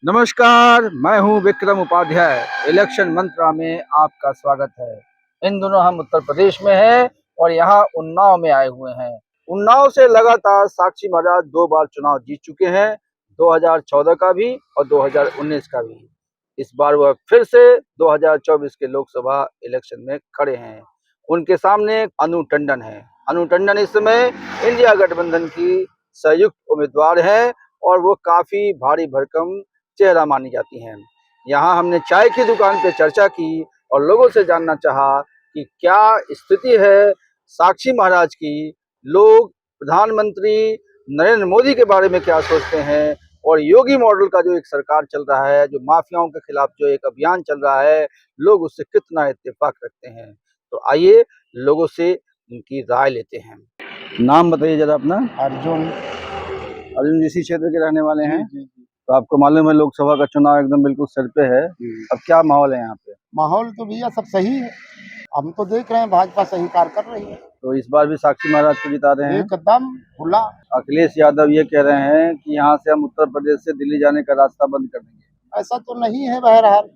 नमस्कार, मैं हूं विक्रम उपाध्याय। इलेक्शन मंत्रा में आपका स्वागत है। इन दिनों हम उत्तर प्रदेश में हैं और यहाँ उन्नाव में आए हुए हैं। उन्नाव से लगातार साक्षी महाराज 2 बार चुनाव जीत चुके हैं, 2014 का भी और 2019 का भी। इस बार वह फिर से 2024 के लोकसभा इलेक्शन में खड़े हैं। उनके सामने अनु टंडन है। अनु टंडन इस समय इंडिया गठबंधन की संयुक्त उम्मीदवार है और वो काफी भारी भरकम चेहरा मानी जाती हैं। यहाँ हमने चाय की दुकान पे चर्चा की और लोगों से जानना चाहा कि क्या स्थिति है साक्षी महाराज की, लोग प्रधानमंत्री नरेंद्र मोदी के बारे में क्या सोचते हैं और योगी मॉडल का जो एक सरकार चल रहा है, जो माफियाओं के खिलाफ जो एक अभियान चल रहा है, लोग उससे कितना इत्तेफाक रखते हैं। तो आइए लोगों से उनकी राय लेते हैं। नाम बताइए जरा अपना। अर्जुन। अर्जुन इसी क्षेत्र के रहने वाले हैं। जी। तो आपको मालूम है लोकसभा का चुनाव एकदम बिल्कुल सर पे है। अब क्या माहौल है यहाँ पे? माहौल तो भैया सब सही है। हम तो देख रहे हैं भाजपा सही कार्य कर रही है। तो इस बार भी साक्षी महाराज को जिता रहे हैं। एकदम खुला। अखिलेश यादव ये कह रहे हैं कि यहाँ से हम उत्तर प्रदेश से दिल्ली जाने का रास्ता बंद कर देंगे। ऐसा तो नहीं है, बहरहाल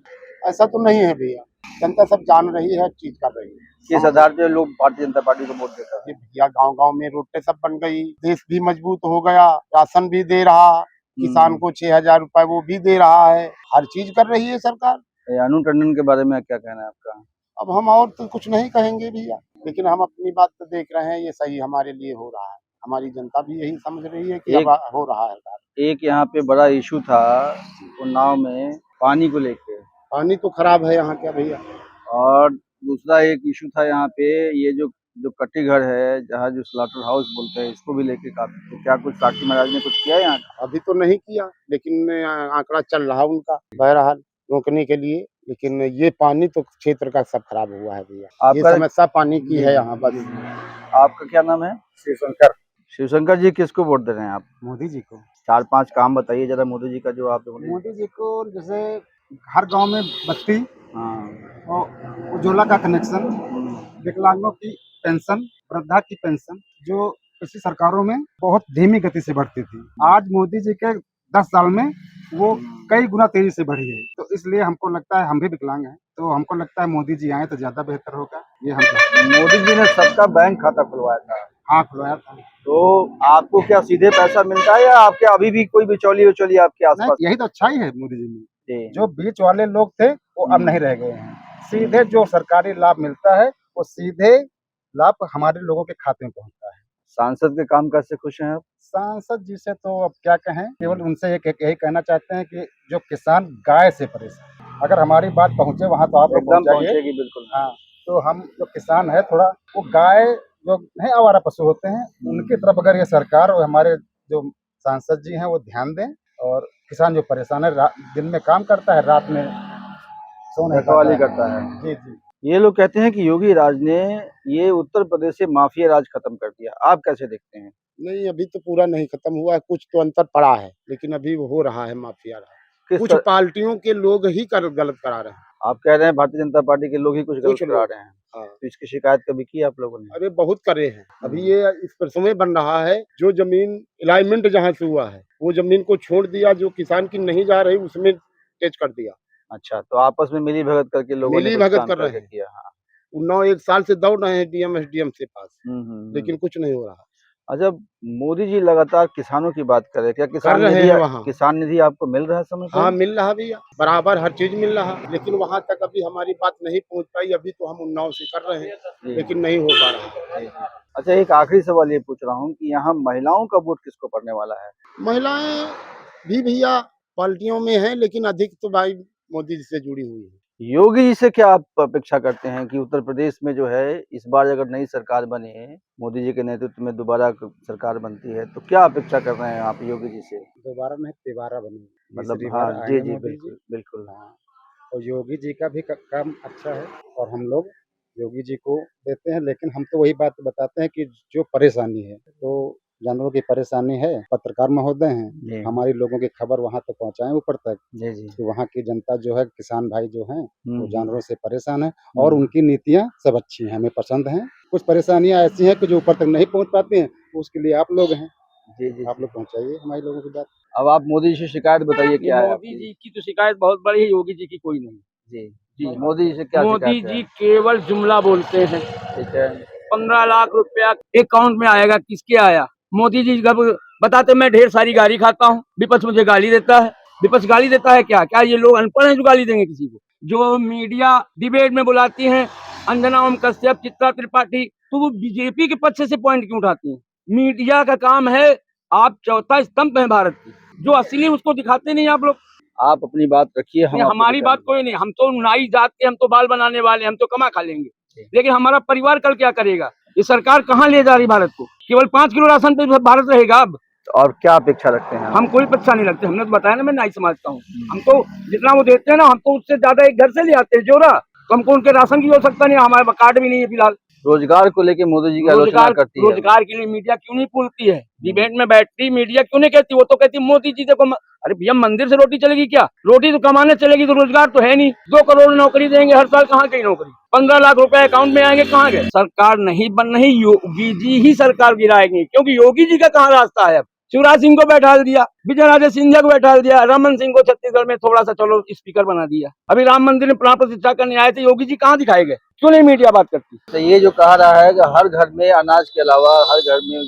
ऐसा तो नहीं है भैया। जनता सब जान रही है, चीज कर रही है। किस आधार पे लोग भारतीय जनता पार्टी को वोट देते हैं? भैया गांव-गांव में रोडें सब बन गई, देश भी मजबूत हो गया, राशन भी दे रहा, किसान को 6,000 रुपए वो भी दे रहा है, हर चीज कर रही है सरकार। अनु टंडन के बारे में क्या कहना है आपका? अब हम और तो कुछ नहीं कहेंगे भैया, लेकिन हम अपनी बात तो देख रहे हैं, ये सही हमारे लिए हो रहा है। हमारी जनता भी यही समझ रही है कि अब हो रहा है। एक यहाँ पे बड़ा इशू था उन्नाव में पानी को लेके। पानी तो खराब है यहाँ क्या भैया। और दूसरा एक इशू था यहाँ पे, ये जो जो कट्टी घर है, जहाँ जो स्लॉटर हाउस बोलते हैं, इसको भी लेके काफी, तो क्या कुछ साक्षी महाराज ने कुछ किया यहाँ? अभी तो नहीं किया, लेकिन आंकड़ा चल रहा उनका बहरहाल रोकने के लिए। लेकिन ये पानी तो क्षेत्र का सब खराब हुआ है भैया। ये समस्या पानी की है यहाँ बस। आपका क्या नाम है? शिवशंकर। शिवशंकर जी, किसको वोट दे रहे हैं आप? मोदी जी को। 4-5 काम बताइए जरा मोदी जी का जो आप। मोदी जी को जैसे हर गांव में बत्ती, और उज्ज्वला का कनेक्शन, विकलांगों की पेंशन, वृद्धा की पेंशन, जो पिछली सरकारों में बहुत धीमी गति से बढ़ती थी, आज मोदी जी के 10 साल में वो कई गुना तेजी से बढ़ी है। तो इसलिए हमको लगता है, हम भी विकलांग हैं, तो हमको लगता है मोदी जी आए तो ज्यादा बेहतर होगा। ये हम मोदी जी ने सबका बैंक खाता खुलवाया था। हाँ, खुलवाया था। तो आपको क्या सीधे पैसा मिलता है या आपके अभी भी कोई बिचौली आपके आसपास? यही तो अच्छाई है मोदी जी में। जो बीच वाले लोग थे वो अब नहीं रह गए हैं। सीधे जो सरकारी लाभ मिलता है वो सीधे लाभ हमारे लोगों के खाते में पहुंचता है। सांसद के कामकाज से खुश हैं आप? सांसद जी से तो अब क्या कहें, केवल उनसे यही कहना चाहते हैं कि जो किसान गाय से परेशान, अगर हमारी बात पहुंचे वहां तो आप लोग पहुंचेगी बिल्कुल। हाँ, तो हम जो किसान है, थोड़ा वो गाय जो नहीं आवारा पशु होते हैं, उनकी तरफ अगर ये सरकार और हमारे जो सांसद जी हैं वो ध्यान दें, और किसान जो परेशान है, दिन में काम करता है, रात में सोने करता है। जी जी। ये लोग कहते हैं कि योगी राज ने ये उत्तर प्रदेश से माफिया राज खत्म कर दिया। आप कैसे देखते हैं? नहीं, अभी तो पूरा नहीं खत्म हुआ है, कुछ तो अंतर पड़ा है, लेकिन अभी वो हो रहा है माफिया राज। कुछ पार्टियों के लोग ही गलत करा रहे हैं। आप कह रहे हैं भारतीय जनता पार्टी के लोग ही कुछ गलत करा रहे हैं। हाँ। तो इसकी शिकायत कभी की आप लोगों ने? अरे बहुत करे हैं। अभी ये इस पर समय बन रहा है, जो जमीन अलाइनमेंट जहाँ से हुआ है वो जमीन को छोड़ दिया, जो किसान की नहीं जा रही उसमें टेच कर दिया। अच्छा, तो आपस में मिली भगत करके लोगों ने मिली भगत कर रहे हैं। किया। हाँ। उन्नाव 1 साल से दौड़ रहे हैं डीएम एसडीएम से पास, लेकिन कुछ नहीं हो रहा। अच्छा, मोदी जी लगातार किसानों की बात कर रहे हैं, क्या किसान निधि आपको मिल रहा है समय पर? हाँ, मिल रहा भैया, बराबर हर चीज मिल रहा, लेकिन वहाँ तक अभी हमारी बात नहीं पहुँच पाई। अभी तो हम उन्नाव से कर रहे हैं, लेकिन नहीं हो पा रहा। अच्छा, एक आखिरी सवाल ये पूछ रहा हूँ कि यहाँ महिलाओं का वोट किसको पड़ने वाला है? महिलाएं भी भैया पार्टियों में हैं, लेकिन अधिक तो भाई मोदी जी से जुड़ी हुई है। योगी जी से क्या आप अपेक्षा करते हैं कि उत्तर प्रदेश में जो है इस बार अगर नई सरकार बने, मोदी जी के नेतृत्व में दोबारा सरकार बनती है, तो क्या अपेक्षा कर रहे हैं आप योगी जी से? दोबारा नहीं, तिबारा बने, मतलब हाँ, जी जी बिल्कुल बिल्कुल। हाँ, और योगी जी का भी काम अच्छा है, और हम लोग योगी जी को देते हैं, लेकिन हम तो वही बात बताते हैं कि जो परेशानी है, तो जानवरों की परेशानी है, पत्रकार महोदय हैं, हमारी लोगों की खबर वहाँ तक पहुँचाएं ऊपर तक। जी जी। कि वहाँ की जनता जो है, किसान भाई जो हैं, वो जानवरों से परेशान है, और उनकी नीतियाँ सब अच्छी हैं, हमें पसंद हैं। कुछ परेशानियाँ ऐसी हैं कि जो ऊपर तक नहीं पहुँच पाती हैं, उसके लिए आप लोग हैं। जी जी। आप लोग पहुंचाइए हमारे लोगों की बात। अब आप मोदी जी से शिकायत बताइए क्या है मोदी आपकी? जी की तो शिकायत बहुत बड़ी है, योगी जी की कोई नहीं। जी जी मोदी जी से क्या मोदी शिकायत जी है? केवल जुमला बोलते हैं। ठीक है। 15 लाख रुपया अकाउंट में आएगा, किसके आया? मोदी जी जब बताते मैं ढेर सारी गाली खाता हूँ, विपक्ष मुझे गाली देता है। विपक्ष गाली देता है क्या? क्या ये लोग अनपढ़ हैं जो गाली देंगे किसी को? जो मीडिया डिबेट में बुलाती हैं, अंजना ओम कश्यप, चित्रा त्रिपाठी, तो वो बीजेपी के पक्ष से पॉइंट क्यों उठाती हैं? मीडिया का काम है, आप चौथा स्तंभ है भारत की, जो असली उसको दिखाते नहीं आप लोग। आप अपनी बात रखिए, हम नहीं, आपको हमारी बात बताएंगे। कोई नहीं, हम तो नाई जात के, हम तो बाल बनाने वाले, हम तो कमा खा लेंगे, ठीक। लेकिन हमारा परिवार कल क्या करेगा? ये सरकार कहाँ ले जा रही भारत को? केवल 5 किलो राशन पे भारत रहेगा अब? और क्या अपेक्षा रखते हैं हम कोई पक्षा नहीं रखते, हमने तो बताया ना, मैं नाई समाज का हूँ। हम तो जितना वो देते हैं ना, हम तो उससे ज्यादा एक घर से ले आते हैं जोरा, तो हमको उनके राशन की आवश्यकता नहीं, हमारे कार्ड भी नहीं है फिलहाल। रोजगार को लेके मोदी जी की आलोचना रोजगार करती है। रोजगार के लिए मीडिया क्यों नहीं बोलती है? डिबेट में बैठती मीडिया क्यों नहीं कहती? वो तो कहती मोदी जी देखो अरे भैया, मंदिर से रोटी चलेगी क्या? रोटी तो कमाने चलेगी, तो रोजगार तो है नहीं। 2 करोड़ नौकरी देंगे हर साल, कहाँ गई नौकरी? 15 लाख रुपए अकाउंट में आएंगे, कहाँ गए? सरकार नहीं बन रही, योगी जी ही सरकार गिराएंगे, क्योंकि योगी जी का कहाँ रास्ता है? अब शिवराज सिंह को बैठा दिया, विजय राजे सिंधिया को बैठा दिया, रमन सिंह को छत्तीसगढ़ में थोड़ा सा चलो स्पीकर बना दिया। अभी राम मंदिर में प्राण प्रतिष्ठा करने आए थे, योगी जी कहाँ दिखाए गए? क्यों नहीं मीडिया बात करती? तो ये जो कह रहा है कि हर घर में अनाज के अलावा हर घर में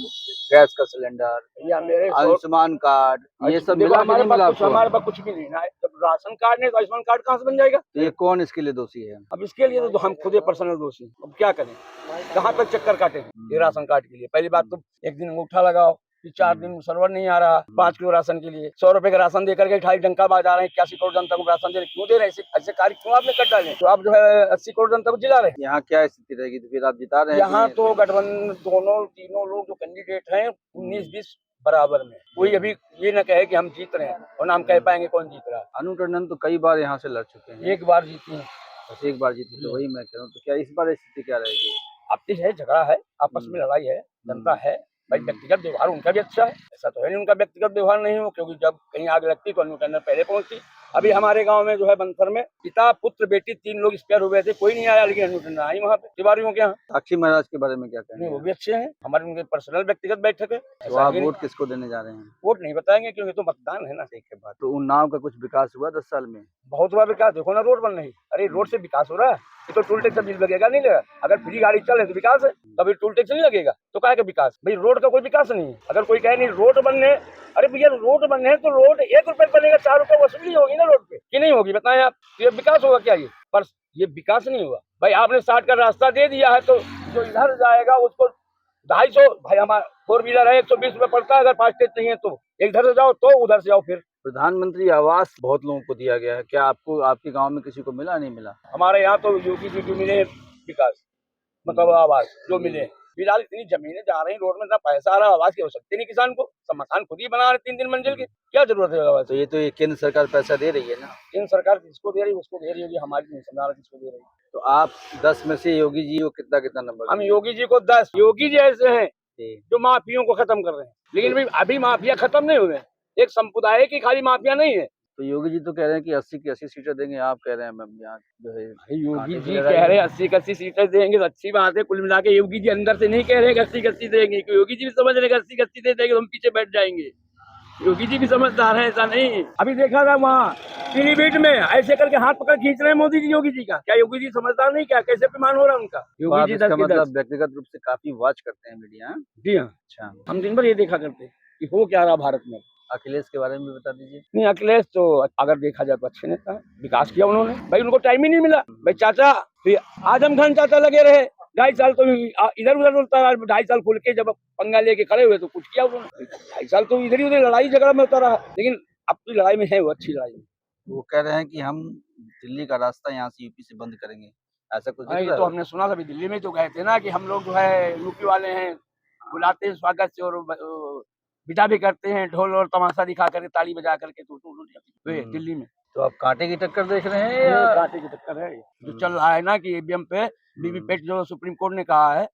गैस का सिलेंडर, या मेरे आयुष्मान कार्ड, ये सब देखो, मिला कि नहीं मिला आपको? हमारे पास कुछ भी नहीं ना, जब राशन कार्ड नहीं तो आयुष्मान कार्ड कहाँ से बन जाएगा? तो ये कौन इसके लिए दोषी है? अब इसके लिए तो हम खुद ही पर्सनल दोषी हैं। अब क्या करें, कहाँ तक चक्कर काटे ये राशन कार्ड के लिए? पहली बात तो एक दिन अंगूठा लगाओ, फिर 4 दिन सर्वर नहीं आ रहा, 5 किलो राशन के लिए 100 रुपए का राशन दे करके 28 डंका बजा रहे हैं। 81 करोड़ जनता को राशन दे रहे, क्यों दे रहे हैं? ऐसे कार्य क्यों आपने कर डाले? तो आप जो है 80 करोड़ जनता को जिला रहे हैं। यहाँ क्या स्थिति रहेगी? तो फिर आप जिता रहे हैं कि यहाँ नहीं? तो गठबंधन दोनों तीनों लोग जो कैंडिडेट हैं 19-20 बराबर में, कोई अभी ये न कहे कि हम जीत रहे हैं, और ना हम कह पाएंगे कौन जीत रहा है। अनु टंडन तो कई बार यहाँ से लड़ चुके हैं, एक बार जीती है, बस एक बार जीते, तो वही मैं कह रहा हूँ। तो क्या इस बार स्थिति क्या रहेगी? अब तो है, झगड़ा है, आपस में लड़ाई है, जनता है भाई। व्यक्तिगत व्यवहार उनका भी अच्छा है, ऐसा तो है नहीं उनका व्यक्तिगत व्यवहार नहीं हो, क्योंकि जब कहीं आग लगती तो अनु टंडन पहले पहुंचती। अभी हमारे गांव में जो है बंसर में पिता पुत्र बेटी 3 लोग एक्सपायर हुए थे, कोई नहीं आया, लेकिन अनु टंडन आई वहाँ पे तिवारियों के यहाँ। साक्षी महाराज के बारे में क्या नहीं, कहेंगे? वो भी अच्छे हैं, हमारे उनके पर्सनल व्यक्तिगत बैठक है। तो आप वोट किसको देने जा रहे हैं? वोट नहीं बताएंगे, क्योंकि तो मतदान है ना। ठीक है बात। तो उन्नाव का कुछ विकास हुआ 10 साल में? बहुत बड़ा विकास, देखो ना रोड बन रही। अरे रोड से विकास हो रहा है, ये तो टोल टैक्स का बिल लगेगा नहीं लगेगा? अगर फ्री गाड़ी चले तो विकास है, कभी टोल टैक्स नहीं लगेगा, तो क्या का विकास? भाई रोड का कोई विकास नहीं है। अगर कोई कहे नहीं रोड बनने, अरे भैया रोड बनने तो रोड 1 रुपए बनेगा, 4 रुपए वसूली होगी ना रोड पे, कि नहीं होगी? बताएं आप, ये विकास होगा क्या? ये पर ये विकास नहीं हुआ भाई। आपने 60 का रास्ता दे दिया है, तो जो इधर जाएगा उसको 250, भाई हमारा 4 व्हीलर है 120 रुपए पड़ता है, अगर 5 स्टेट नहीं है तो एक इधर से जाओ तो उधर से जाओ। फिर प्रधानमंत्री आवास बहुत लोगों को दिया गया है, क्या आपको, आपके गांव में किसी को मिला नहीं मिला? हमारे यहाँ तो योगी जी को मिले विकास, मतलब आवास जो मिले। फिलहाल इतनी जमीनें जा रही रोड में, इतना पैसा आ रहा, आवास की आवश्यकता नहीं किसान को, सब मकान खुद ही बना रहे 3-3 मंजिल की, क्या जरूरत है आवास? तो ये केंद्र सरकार पैसा दे रही है ना? केंद्र सरकार किसको दे रही है? उसको दे रही होगी, हमारी नहीं समझा रहा किसको दे रही है। तो आप 10 में से योगी जी को कितना कितना नंबर हम देंगे? योगी जी को 10, योगी जी ऐसे हैं जी। जो माफियों को खत्म कर रहे हैं, लेकिन भाई अभी माफिया खत्म नहीं हुए। एक संप्रदाय की खाली माफिया नहीं है। तो योगी जी तो कह रहे हैं कि 80 की 80 सीटें देंगे, आप कह रहे हैं मैम यहाँ जो है योगी कांटे की जी लड़ाई कह रहे है। हैं 80 सीटें देंगे, तो अच्छी बात है। कुल मिला के योगी जी अंदर से नहीं कह रहे 80 देंगे, क्योंकि योगी जी भी समझ रहे 80 दे देंगे तो हम पीछे बैठ जाएंगे। योगी जी भी समझदार है, ऐसा नहीं। अभी देखा था वहाँ पीलीभीत में ऐसे करके हाथ पकड़ खींच रहे हैं मोदी जी योगी जी का। क्या योगी जी समझदार नहीं? क्या कैसे अपमान हो रहा है उनका? तो योगी आप जी इसका 10 के 10। मतलब व्यक्तिगत रूप से काफी वॉच करते हैं मीडिया? हाँ? जी हाँ, अच्छा, हम दिन भर ये देखा करते हैं कि हो क्या रहा भारत में। अखिलेश के बारे में भी बता दीजिए। नहीं, अखिलेश तो अगर देखा जाए तो अच्छे नेता है, विकास किया उन्होंने। भाई उनको टाइम ही नहीं मिला। भाई चाचा आजम खान चाचा लगे रहे 2.5 साल, तो इधर उधर उड़ता रहा। 2.5 साल खुल के जब पंगा लेके खड़े हुए तो कुछ किया उन्होंने। 2.5 साल तो इधर ही उधर लड़ाई झगड़ा में होता रहा, लेकिन अब तो लड़ाई में है वो, अच्छी लड़ाई में। वो कह रहे हैं कि हम दिल्ली का रास्ता यहाँ से यूपी से बंद करेंगे, ऐसा कुछ दिख ये रहा तो है? हमने सुना था, अभी दिल्ली में तो गए थे ना कि हम लोग जो है यूपी वाले हैं, बुलाते हैं स्वागत से, और विदा भी करते हैं ढोल और तमाशा दिखा करके, ताली बजा करके। तो दिल्ली में तो आप कांटे की टक्कर देख रहे हैं ये या? कांटे की टक्कर है। जो चल रहा है ना कि ईवीएम पे वीवीपैट, जो सुप्रीम कोर्ट ने कहा है,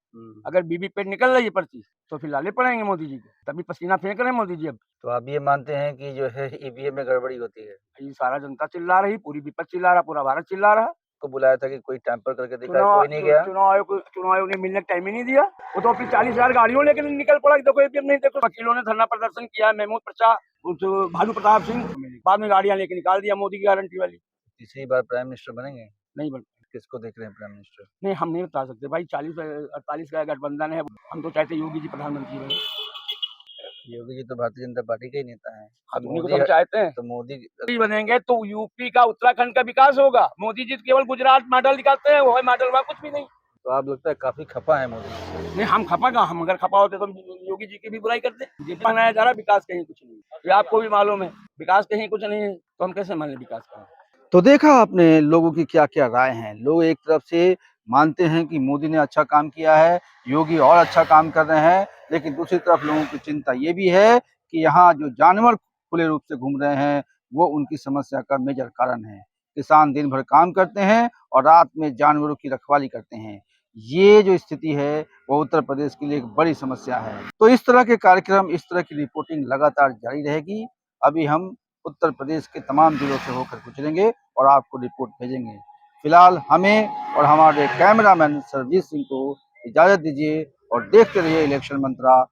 अगर वीवीपैट निकल रही है पर्ची तो फिर लाले पड़ेंगे मोदी जी को, तभी पसीना फेंक रहे हैं मोदी जी अब। तो आप ये मानते हैं कि जो है ईवीएम में गड़बड़ी होती है? ये सारा जनता चिल्ला रही, पूरी विपक्ष चिल्ला रहा, पूरा भारत चिल्ला रहा। को बुलाया था कि कोई टैंपर करके दिखाए, कोई नहीं गया। चुनाव आयोग ने मिलने का टाइम ही नहीं दिया। वो तो अपनी 40,000 गाड़ियों लेकर निकल पड़ा। देखो एपीएम नहीं, देखो वकीलों ने धरना प्रदर्शन किया, महमूद प्रसाद, उस भालू प्रताप सिंह, बाद में गाड़ियां लेके निकाल दिया मोदी की गारंटी वाली। तीसरी बार प्राइम मिनिस्टर बनेंगे? नहीं बन, किसको देख रहे हैं प्राइम मिनिस्टर? नहीं हम नहीं बता सकते भाई, 40-48 का गठबंधन है। हम तो चाहते योगी जी प्रधानमंत्री बने। योगी जी तो भारतीय जनता पार्टी के ही नेता हैं। उन्हीं को तो हम चाहते हैं। तो मोदी बनेंगे तो यूपी का, उत्तराखंड का विकास होगा। मोदी जी केवल गुजरात मॉडल दिखाते हैं, वो है मॉडल, वहाँ कुछ भी नहीं। तो आप लगता है काफी खपा है मोदी? नहीं हम खपा कहाँ, हम अगर खपा होते तो हम योगी जी की भी बुराई करते। जितना बनाया जा रहा विकास कहीं कुछ नहीं, ये आपको भी मालूम है, विकास कहीं कुछ नहीं है, तो हम कैसे मान लें विकास का। तो देखा आपने लोगों की क्या क्या राय हैं। लोग एक तरफ से मानते हैं कि मोदी ने अच्छा काम किया है, योगी और अच्छा काम कर रहे हैं, लेकिन दूसरी तरफ लोगों की चिंता ये भी है कि यहाँ जो जानवर खुले रूप से घूम रहे हैं वो उनकी समस्या का मेजर कारण है। किसान दिन भर काम करते हैं और रात में जानवरों की रखवाली करते हैं। ये जो स्थिति है वो उत्तर प्रदेश के लिए एक बड़ी समस्या है। तो इस तरह के कार्यक्रम, इस तरह की रिपोर्टिंग लगातार जारी रहेगी। अभी हम उत्तर प्रदेश के तमाम जिलों से होकर गुजरेंगे और आपको रिपोर्ट भेजेंगे। फिलहाल हमें और हमारे कैमरामैन सरजीत सिंह को इजाजत दीजिए और देखते रहिए इलेक्शन मंत्रा।